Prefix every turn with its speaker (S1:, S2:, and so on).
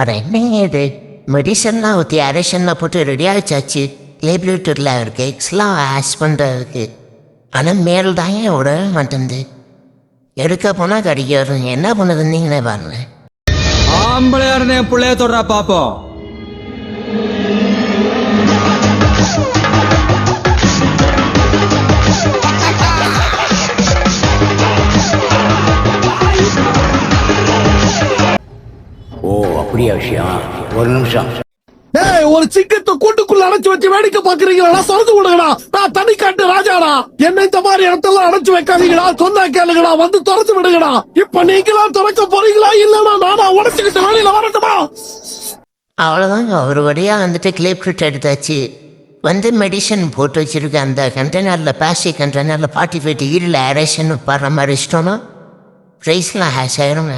S1: அட என்னங்க இது மெடிசன்லாம் ஊற்றி அரேஷன்லாம் போட்டு ரெடி ஆகிச்சாச்சு. லேபிளேட்டரில் இருக்குது எக்ஸ்லாம் ஆஷ் பண்ணுறதுக்கு. ஆனால் மேல் தான் ஏன் விட மாட்டேங்குது. எடுக்க போனால் கிடைக்காது. என்ன பண்ணுதுன்னு நீங்களே பாருங்க.
S2: ஆம்பளையா இருந்த என் பிள்ளைய தொடரா பாப்போம்.
S3: ஓ அப்படியா விஷயம்? ஒரு நிமிஷம்.
S4: ஒரு சிங்கத்தை கூட்டுக்குள்ள அடைச்சு வச்சு வேடிக்கை பாக்குறீங்களா? சொல்லுங்க விடுங்கடா. நான் தனி காட்டு ராஜாடா. என்ன இந்த மாதிரி இடத்தெல்லாம் அடைச்சு வைக்காதீங்கடா. சொன்னா கேளுங்கடா. வந்து திறந்து விடுங்கடா. இப்ப நீங்களா திறக்க போறீங்களா இல்லனா நானா உடச்சுக்கிட்டு வெளியில வரட்டுமா?
S1: அவ்வளோதாங்க. ஒரு வழியாக வந்துட்டு கிளிப்ரிட் எடுத்தாச்சு. மெடிசன் போட்டு வச்சுருக்க அந்த கண்டெய்னரில் பிளாஸ்டிக் கண்டெய்னரில் 45 டிகிரியில் அரேஷன் படுற மாதிரி இஷ்டம்னா ப்ரைஸ்லாம் ஹேஷ் ஆயிருங்க.